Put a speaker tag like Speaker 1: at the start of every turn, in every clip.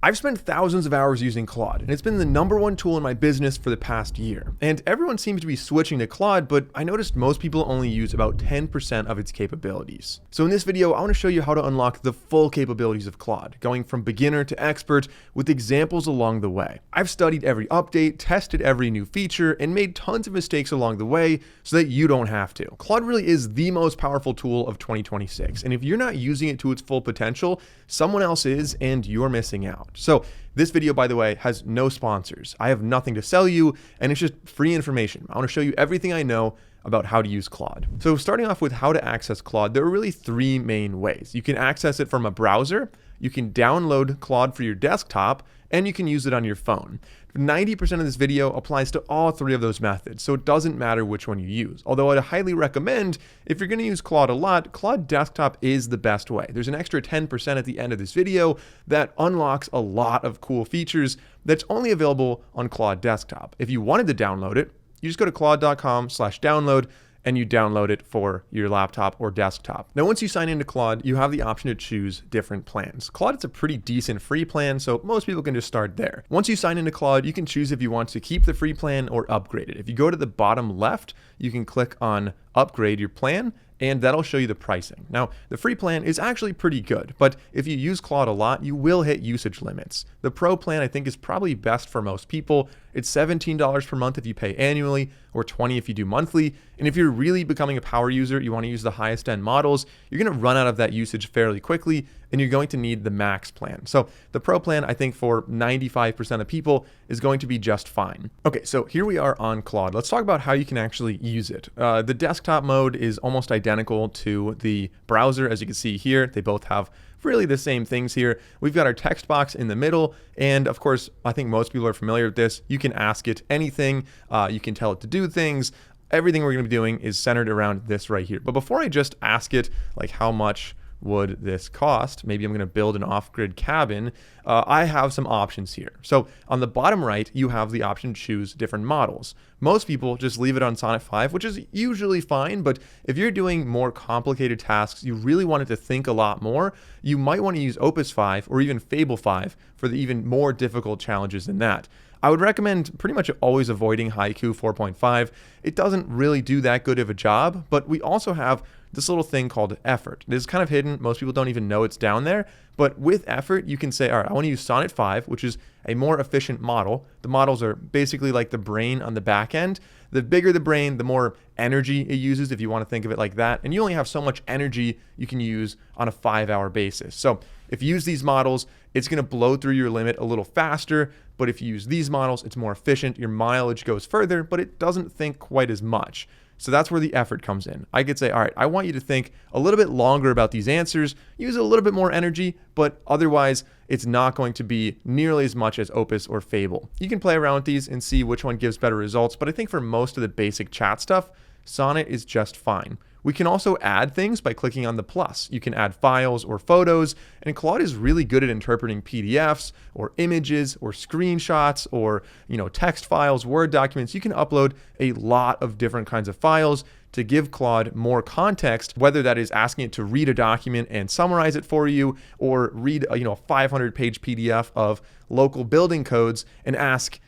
Speaker 1: I've spent thousands of hours using Claude, and it's been the #1 tool in my business for the past year. And everyone seems to be switching to Claude, but I noticed most people only use about 10% of its capabilities. So in this video, I want to show you how to unlock the full capabilities of Claude, going from beginner to expert with examples along the way. I've studied every update, tested every new feature, and made tons of mistakes along the way so that you don't have to. Claude really is the most powerful tool of 2026, and if you're not using it to its full potential, someone else is, and you're missing out. So this video, by the way, has no sponsors. I have nothing to sell you, and it's just free information. I want to show you everything I know about how to use Claude. So starting off with how to access Claude, there are really three main ways. You can access it from a browser, you can download Claude for your desktop, and you can use it on your phone. 90% of this video applies to all three of those methods, so it doesn't matter which one you use. Although I'd highly recommend, if you're going to use Claude a lot, Claude Desktop is the best way. There's an extra 10% at the end of this video that unlocks a lot of cool features that's only available on Claude Desktop. If you wanted to download it, you just go to claude.com/download and you download it for your laptop or desktop. Now, once you sign into Claude, you have the option to choose different plans. Claude is a pretty decent free plan, so most people can just start there. Once you sign into Claude, you can choose if you want to keep the free plan or upgrade it. If you go to the bottom left, you can click on upgrade your plan, and that'll show you the pricing. Now, the free plan is actually pretty good, but if you use Claude a lot, you will hit usage limits. The pro plan, I think, is probably best for most people. It's $17 per month if you pay annually, or $20 if you do monthly. And if you're really becoming a power user, you want to use the highest end models, you're going to run out of that usage fairly quickly, and you're going to need the max plan. So the pro plan, I think, for 95% of people is going to be just fine. Okay, so here we are on Claude. Let's talk about how you can actually use it. The desktop mode is almost identical to the browser. As you can see here, they both have really the same things here. We've got our text box in the middle, and of course, I think most people are familiar with this. You can ask it anything. You can tell it to do things. Everything we're going to be doing is centered around this right here. But before I just ask it, like, how much would this cost? Maybe I'm going to build an off-grid cabin. I have some options here. So on the bottom right, you have the option to choose different models. Most people just leave it on Sonnet 5, which is usually fine, but if you're doing more complicated tasks, you really want it to think a lot more, you might want to use Opus 5 or even Fable 5 for the even more difficult challenges than that. I would recommend pretty much always avoiding Haiku 4.5. It doesn't really do that good of a job, but we also have this little thing called effort. It is kind of hidden. Most people don't even know it's down there. But with effort, you can say, all right, I want to use Sonnet 5, which is a more efficient model. The models are basically like the brain on the back end. The bigger the brain, the more energy it uses, if you want to think of it like that. And you only have so much energy you can use on a 5-hour basis. So if you use these models, it's going to blow through your limit a little faster. But if you use these models, it's more efficient. Your mileage goes further, but it doesn't think quite as much. So that's where the effort comes in. I could say, all right, I want you to think a little bit longer about these answers, use a little bit more energy, but otherwise it's not going to be nearly as much as Opus or Fable. You can play around with these and see which one gives better results, but I think for most of the basic chat stuff, Sonnet is just fine. We can also add things by clicking on the plus. You can add files or photos, and Claude is really good at interpreting PDFs or images or screenshots or, text files, Word documents. You can upload a lot of different kinds of files to give Claude more context, whether that is asking it to read a document and summarize it for you, or read a 500-page PDF of local building codes and ask,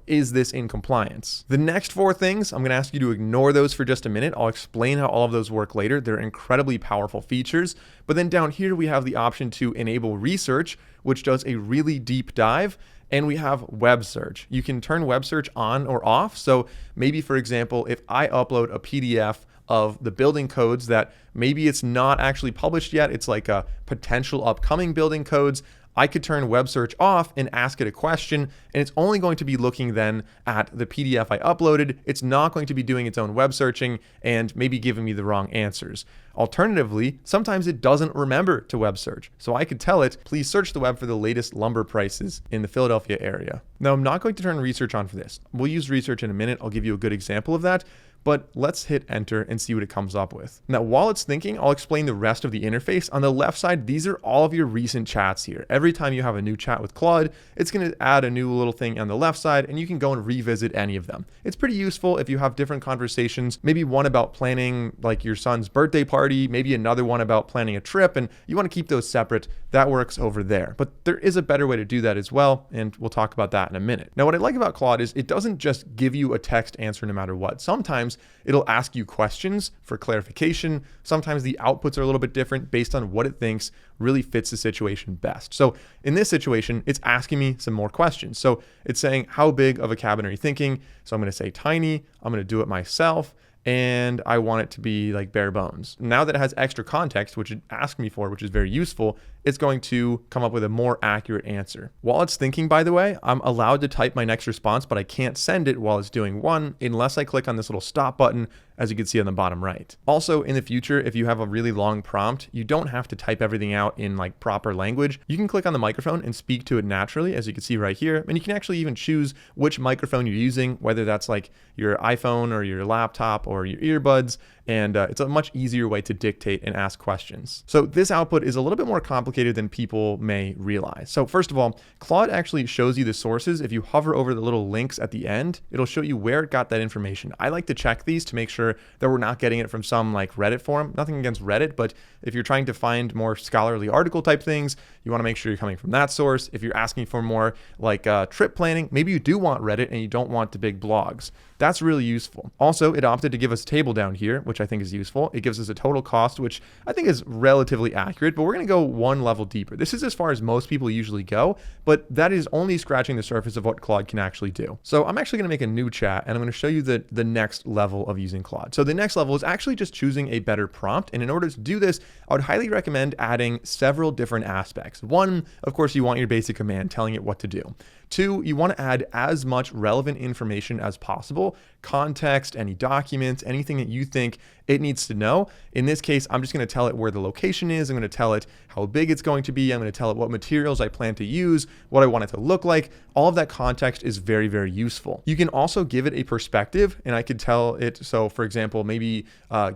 Speaker 1: is this in compliance? The next 4 things, I'm going to ask you to ignore those for just a minute. I'll explain how all of those work later. They're incredibly powerful features. But then down here, we have the option to enable research, which does a really deep dive. And we have web search. You can turn web search on or off. So maybe, for example, if I upload a PDF of the building codes that maybe it's not actually published yet, it's like a potential upcoming building codes, I could turn web search off and ask it a question, and it's only going to be looking then at the PDF I uploaded. It's not going to be doing its own web searching and maybe giving me the wrong answers. Alternatively, sometimes it doesn't remember to web search. So I could tell it, please search the web for the latest lumber prices in the Philadelphia area. Now, I'm not going to turn research on for this. We'll use research in a minute. I'll give you a good example of that. but let's hit enter and see what it comes up with. Now, while it's thinking, I'll explain the rest of the interface. On the left side, these are all of your recent chats here. Every time you have a new chat with Claude, it's going to add a new little thing on the left side, and you can go and revisit any of them. It's pretty useful if you have different conversations, maybe one about planning like your son's birthday party, maybe another one about planning a trip, and you want to keep those separate. That works over there. But there is a better way to do that as well, and we'll talk about that in a minute. Now, what I like about Claude is it doesn't just give you a text answer no matter what. Sometimes it'll ask you questions for clarification. Sometimes the outputs are a little bit different based on what it thinks really fits the situation best. So in this situation, it's asking me some more questions. So it's saying, how big of a cabin are you thinking? So I'm going to say tiny. I'm going to do it myself. And I want it to be like bare bones. Now that it has extra context, which it asked me for, which is very useful, it's going to come up with a more accurate answer. While it's thinking, by the way, I'm allowed to type my next response, but I can't send it while it's doing one unless I click on this little stop button, as you can see on the bottom right. Also, in the future, if you have a really long prompt, you don't have to type everything out in like proper language. You can click on the microphone and speak to it naturally, as you can see right here. And you can actually even choose which microphone you're using, whether that's like your iPhone or your laptop or your earbuds. And it's a much easier way to dictate and ask questions. So this output is a little bit more complicated than people may realize. So first of all, Claude actually shows you the sources. If you hover over the little links at the end, it'll show you where it got that information. I like to check these to make sure that we're not getting it from some like Reddit forum. Nothing against Reddit, but if you're trying to find more scholarly article type things, you want to make sure you're coming from that source. If you're asking for more like trip planning, maybe you do want Reddit and you don't want the big blogs. That's really useful. Also, it opted to give us a table down here, which I think is useful. It gives us a total cost, which I think is relatively accurate, but we're going to go one level deeper. This is as far as most people usually go, but that is only scratching the surface of what Claude can actually do. So I'm actually going to make a new chat, and I'm going to show you the next level of using Claude. So the next level is actually just choosing a better prompt. And in order to do this, I would highly recommend adding several different aspects. One, of course, you want your basic command telling it what to do. Two, you want to add as much relevant information as possible, context, any documents, anything that you think it needs to know. In this case, I'm just going to tell it where the location is. I'm going to tell it how big it's going to be. I'm going to tell it what materials I plan to use, what I want it to look like. All of that context is very, very useful. You can also give it a perspective, and I could tell it, so for example, maybe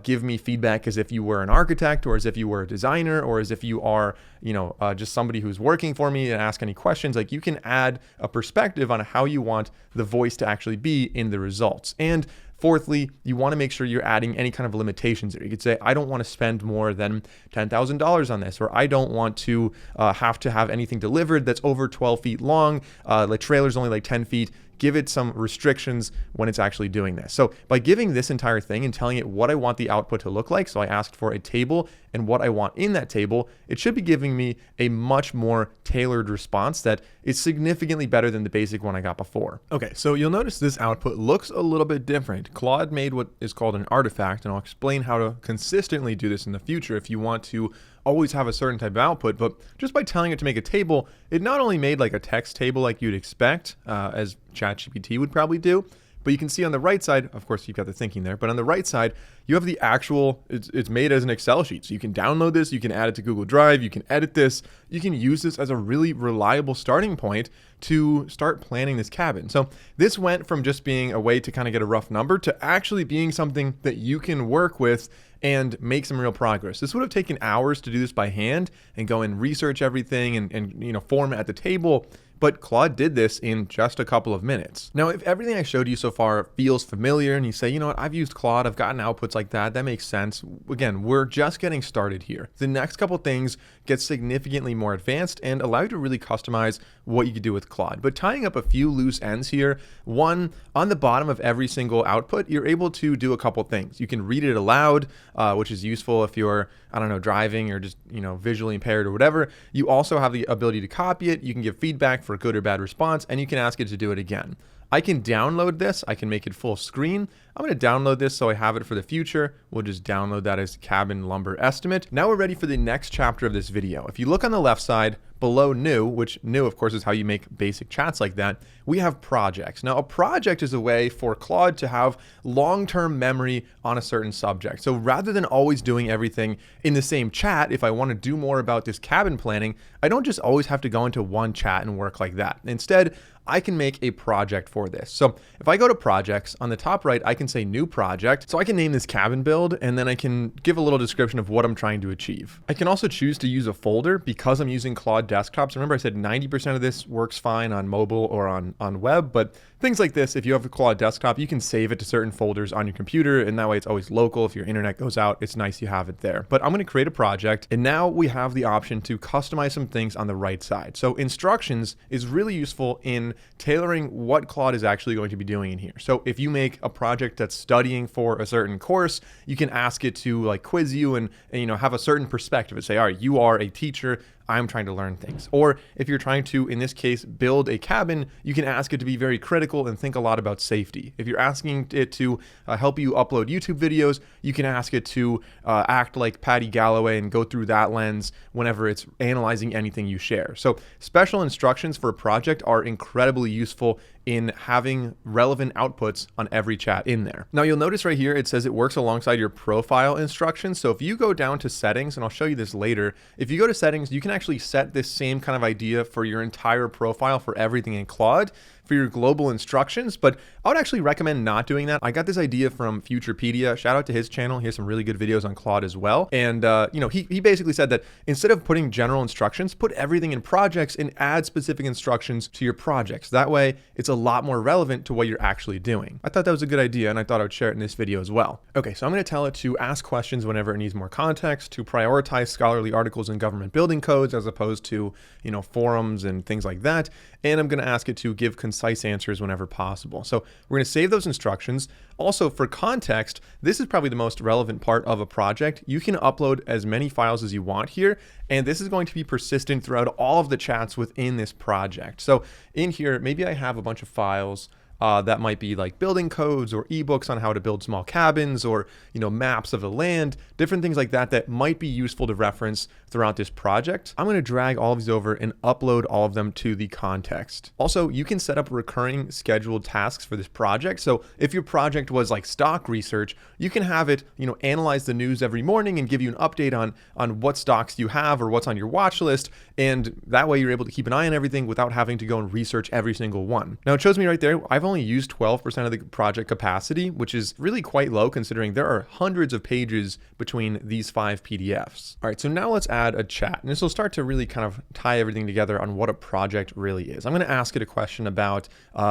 Speaker 1: give me feedback as if you were an architect, or as if you were a designer, or as if you are, just somebody who's working for me, and ask any questions. Like, you can add a perspective on how you want the voice to actually be in the results. And fourthly, you want to make sure you're adding any kind of limitations there. You could say, I don't want to spend more than $10,000 on this, or I don't want to have anything delivered that's over 12 feet long. The trailer's only like 10 feet. Give it some restrictions when it's actually doing this. So by giving this entire thing and telling it what I want the output to look like, so I asked for a table and what I want in that table, it should be giving me a much more tailored response that is significantly better than the basic one I got before. Okay, so you'll notice this output looks a little bit different. Claude made what is called an artifact, and I'll explain how to consistently do this in the future if you want to always have a certain type of output. But just by telling it to make a table, it not only made like a text table like you'd expect, as ChatGPT would probably do, but you can see on the right side, of course, you've got the thinking there, but on the right side, you have the actual, it's made as an Excel sheet. So you can download this, you can add it to Google Drive, you can edit this, you can use this as a really reliable starting point to start planning this cabin. So this went from just being a way to kind of get a rough number to actually being something that you can work with and make some real progress. This would have taken hours to do this by hand and go and research everything and format the table. But Claude did this in just a couple of minutes. Now, if everything I showed you so far feels familiar and you say, you know what, I've used Claude, I've gotten outputs like that makes sense. Again, we're just getting started here. The next couple things get significantly more advanced and allow you to really customize what you could do with Claude. But tying up a few loose ends here, one, on the bottom of every single output, you're able to do a couple things. You can read it aloud, which is useful if you're, driving or just, visually impaired or whatever. You also have the ability to copy it. You can give feedback for a good or bad response, and you can ask it to do it again. I can download this. I can make it full screen. I'm going to download this so I have it for the future. We'll just download that as cabin lumber estimate. Now we're ready for the next chapter of this video. If you look on the left side, below new, which new, of course, is how you make basic chats like that, we have projects. Now, a project is a way for Claude to have long-term memory on a certain subject. So rather than always doing everything in the same chat, if I want to do more about this cabin planning, I don't just always have to go into one chat and work like that. Instead, I can make a project for this. So if I go to projects on the top right, I can say new project. So I can name this cabin build, and then I can give a little description of what I'm trying to achieve. I can also choose to use a folder because I'm using Claude desktops. Remember I said 90% of this works fine on mobile or on web, but things like this, if you have a Claude desktop, you can save it to certain folders on your computer, and that way it's always local. If your internet goes out, it's nice you have it there. But I'm going to create a project, and now we have the option to customize some things on the right side. So instructions is really useful in tailoring what Claude is actually going to be doing in here. So if you make a project that's studying for a certain course, you can ask it to like quiz you and have a certain perspective and say, all right, you are a teacher, I'm trying to learn things. Or if you're trying to, in this case, build a cabin, you can ask it to be very critical and think a lot about safety. If you're asking it to help you upload YouTube videos, you can ask it to act like Patty Galloway and go through that lens whenever it's analyzing anything you share. So special instructions for a project are incredibly useful in having relevant outputs on every chat in there. Now you'll notice right here, it says it works alongside your profile instructions. So if you go down to settings, and I'll show you this later, if you go to settings, you can actually set this same kind of idea for your entire profile for everything in Claude for your global instructions, but I would actually recommend not doing that. I got this idea from Futurepedia. Shout out to his channel. He has some really good videos on Claude as well. And he basically said that instead of putting general instructions, put everything in projects and add specific instructions to your projects. That way it's a lot more relevant to what you're actually doing. I thought that was a good idea, and I thought I would share it in this video as well. Okay, so I'm going to tell it to ask questions whenever it needs more context, to prioritize scholarly articles in government building codes as opposed to forums and things like that. And I'm going to ask it to give concise answers whenever possible. So we're going to save those instructions. Also, for context, this is probably the most relevant part of a project. You can upload as many files as you want here, and this is going to be persistent throughout all of the chats within this project. So in here, maybe I have a bunch of files that might be like building codes or ebooks on how to build small cabins, or maps of the land, different things like that that might be useful to reference throughout this project. I'm going to drag all of these over and upload all of them to the context. Also, you can set up recurring scheduled tasks for this project. So if your project was like stock research, you can have it analyze the news every morning and give you an update on what stocks you have or what's on your watch list, and that way you're able to keep an eye on everything without having to go and research every single one. Now it shows me right there, I've only used 12% of the project capacity, which is really quite low considering there are hundreds of pages between these 5 PDFs. All right, so now let's add a chat, and this will start to really kind of tie everything together on what a project really is. I'm going to ask it a question about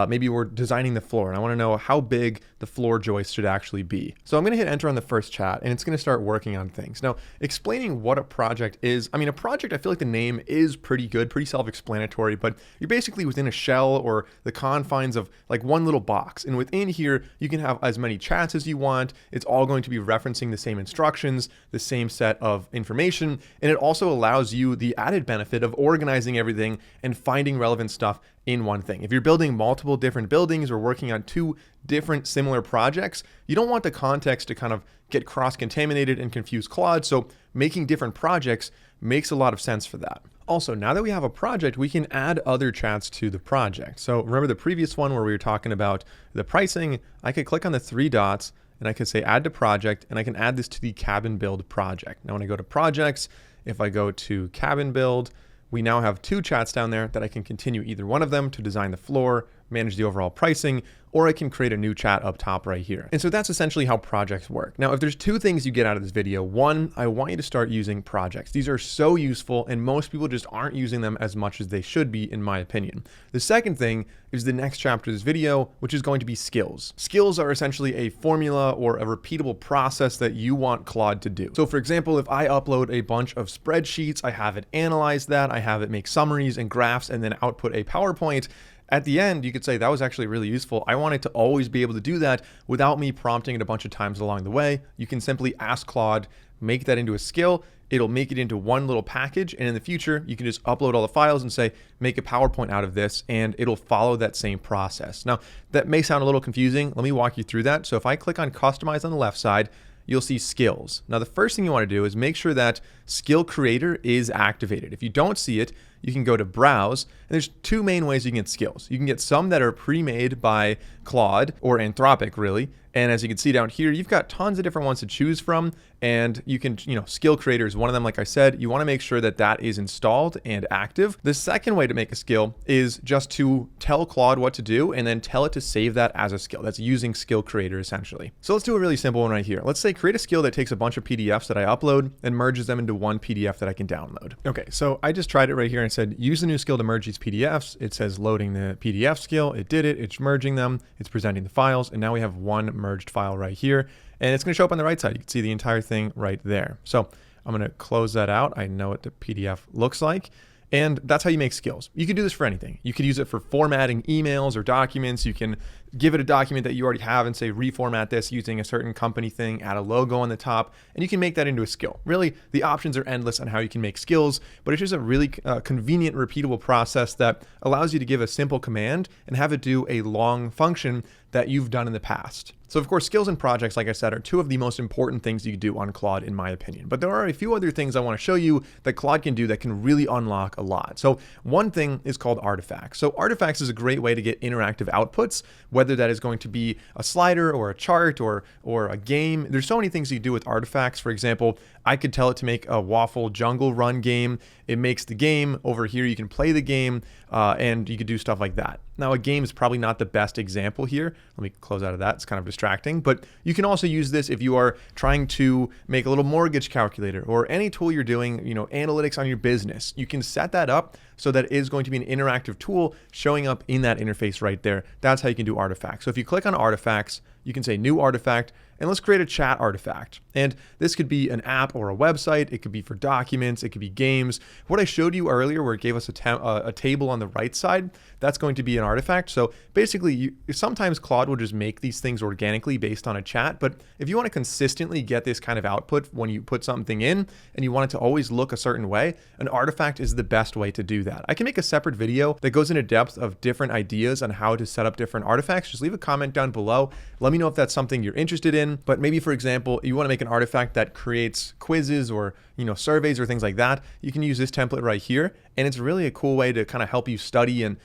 Speaker 1: maybe we're designing the floor, and I want to know how big the floor joist should actually be. So I'm going to hit enter on the first chat, and it's going to start working on things. Now, explaining what a project is, I mean, a project, I feel like the name is pretty good, pretty self-explanatory, but you're basically within a shell or the confines of like one little box. And within here, you can have as many chats as you want. It's all going to be referencing the same instructions, the same set of information. And it also allows you the added benefit of organizing everything and finding relevant stuff in one thing. If you're building multiple different buildings or working on 2 different similar projects, you don't want the context to kind of get cross-contaminated and confuse Claude. So making different projects makes a lot of sense for that. Also, now that we have a project, we can add other chats to the project. So remember the previous one where we were talking about the pricing, I could click on the 3 dots and I could say add to project, and I can add this to the cabin build project. Now when I go to projects, if I go to cabin build, we now have 2 chats down there that I can continue either one of them to design the floor, manage the overall pricing, or I can create a new chat up top right here. And so that's essentially how projects work. Now, if there's 2 things you get out of this video, one, I want you to start using projects. These are so useful, and most people just aren't using them as much as they should be, in my opinion. The second thing is the next chapter of this video, which is going to be skills. Skills are essentially a formula or a repeatable process that you want Claude to do. So for example, if I upload a bunch of spreadsheets, I have it analyze that, I have it make summaries and graphs, and then output a PowerPoint. At the end, you could say that was actually really useful. I want it to always be able to do that without me prompting it a bunch of times along the way. You can simply ask Claude, make that into a skill. It'll make it into one little package. And in the future, you can just upload all the files and say, make a PowerPoint out of this, and it'll follow that same process. Now, that may sound a little confusing. Let me walk you through that. So if I click on customize on the left side, you'll see skills. Now, the first thing you want to do is make sure that skill creator is activated. If you don't see it, you can go to browse, and there's two main ways you can get skills. You can get some that are pre-made by Claude or Anthropic really. And as you can see down here, you've got tons of different ones to choose from, and you can, skill creator is one of them. Like I said, you want to make sure that that is installed and active. The second way to make a skill is just to tell Claude what to do and then tell it to save that as a skill. That's using skill creator essentially. So let's do a really simple one right here. Let's say create a skill that takes a bunch of PDFs that I upload and merges them into one PDF that I can download. Okay, so I just tried it right here and said, use the new skill to merge these PDFs. It says loading the PDF skill. It did it. It's merging them. It's presenting the files. And now we have one merged file right here, and it's going to show up on the right side. You can see the entire thing right there. So I'm going to close that out. I know what the PDF looks like. And that's how you make skills. You can do this for anything. You could use it for formatting emails or documents. You can give it a document that you already have and say, reformat this using a certain company thing, add a logo on the top, and you can make that into a skill. Really, the options are endless on how you can make skills, but it's just a really convenient, repeatable process that allows you to give a simple command and have it do a long function that you've done in the past. So of course, skills and projects, like I said, are two of the most important things you can do on Claude, in my opinion. But there are a few other things I want to show you that Claude can do that can really unlock a lot. So one thing is called artifacts. So artifacts is a great way to get interactive outputs, whether that is going to be a slider or a chart or a game. There's so many things you can do with artifacts. For example, I could tell it to make a waffle jungle run game. It makes the game. Over here, you can play the game and you could do stuff like that. Now, a game is probably not the best example here. Let me close out of that. It's kind of distracting, but you can also use this if you are trying to make a little mortgage calculator or any tool you're doing, analytics on your business. You can set that up so that it is going to be an interactive tool showing up in that interface right there. That's how you can do artifacts. So if you click on artifacts, you can say new artifact, and let's create a chat artifact. And this could be an app or a website. It could be for documents. It could be games. What I showed you earlier where it gave us a table on the right side, that's going to be an artifact. So basically, sometimes Claude will just make these things organically based on a chat. But if you want to consistently get this kind of output when you put something in and you want it to always look a certain way, an artifact is the best way to do that. I can make a separate video that goes into depth of different ideas on how to set up different artifacts. Just leave a comment down below. Let me know if that's something you're interested in. But maybe, for example, you want to make an artifact that creates quizzes or surveys or things like that. You can use this template right here, and it's really a cool way to kind of help you study and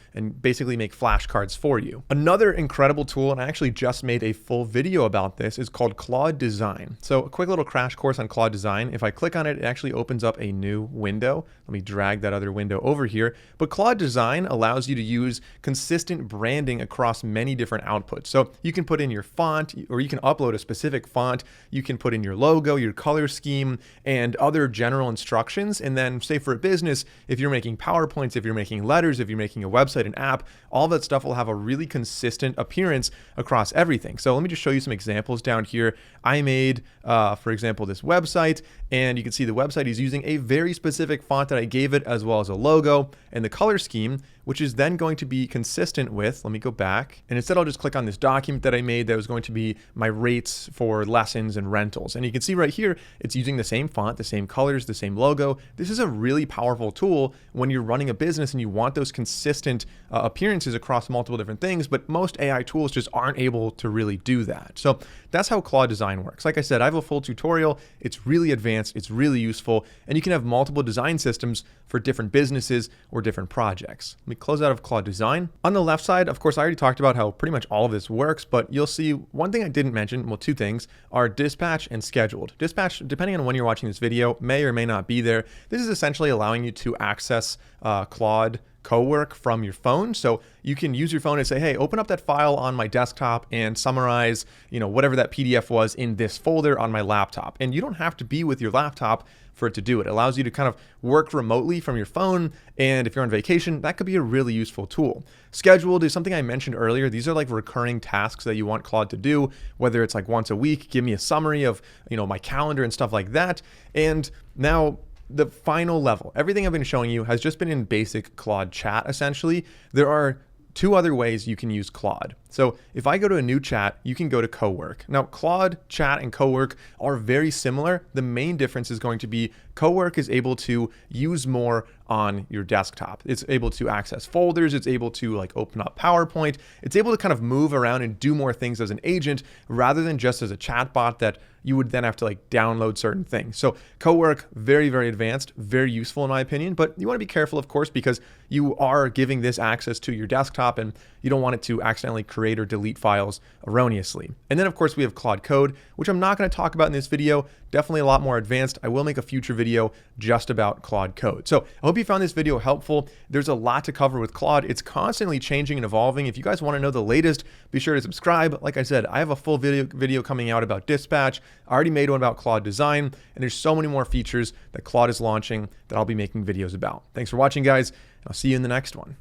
Speaker 1: basically make flashcards for you. Another incredible tool, and I actually just made a full video about this, is called Claude Design. So a quick little crash course on Claude Design. If I click on it, it actually opens up a new window. Let me drag that other window over here. But Claude Design allows you to use consistent branding across many different outputs. So you can put in your font, or you can upload a specific font. You can put in your logo, your color scheme, and other general instructions. And then say for a business, if you're making PowerPoints, if you're making letters, if you're making a website, an app, all that stuff will have a really consistent appearance across everything. So let me just show you some examples down here. I made, for example, this website, and you can see the website is using a very specific font that I gave it, as well as a logo and the color scheme, which is then going to be consistent with, let me go back, and instead I'll just click on this document that I made that was going to be my rates for lessons and rentals. And you can see right here, it's using the same font, the same colors, the same logo. This is a really powerful tool when you're running a business and you want those consistent appearances across multiple different things, but most AI tools just aren't able to really do that. So that's how Claude Design works. Like I said, I have a full tutorial. It's really advanced, it's really useful, and you can have multiple design systems for different businesses or different projects. Let me close out of Claude Design. On the left side, of course, I already talked about how pretty much all of this works, but you'll see one thing I didn't mention, well, two things, are dispatch and scheduled. Dispatch, depending on when you're watching this video, may or may not be there. This is essentially allowing you to access Claude Cowork from your phone. So you can use your phone and say, hey, open up that file on my desktop and summarize, whatever that PDF was in this folder on my laptop. And you don't have to be with your laptop for it to do it. It allows you to kind of work remotely from your phone. And if you're on vacation, that could be a really useful tool. Scheduled is something I mentioned earlier. These are like recurring tasks that you want Claude to do, whether it's like once a week, give me a summary of, my calendar and stuff like that. And now the final level, everything I've been showing you has just been in basic Claude chat, essentially. There are two other ways you can use Claude. So if I go to a new chat, you can go to Cowork. Now, Claude, Chat, and Cowork are very similar. The main difference is going to be Cowork is able to use more on your desktop. It's able to access folders. It's able to like open up PowerPoint. It's able to kind of move around and do more things as an agent rather than just as a chatbot that you would then have to like download certain things. So Cowork, very, very advanced, very useful in my opinion, but you want to be careful, of course, because you are giving this access to your desktop and you don't want it to accidentally create or delete files erroneously. And then of course we have Claude Code, which I'm not going to talk about in this video, definitely a lot more advanced. I will make a future video just about Claude Code. So I hope you found this video helpful. There's a lot to cover with Claude. It's constantly changing and evolving. If you guys want to know the latest, be sure to subscribe. Like I said, I have a full video coming out about Dispatch. I already made one about Claude Design, and there's so many more features that Claude is launching that I'll be making videos about. Thanks for watching, guys. I'll see you in the next one.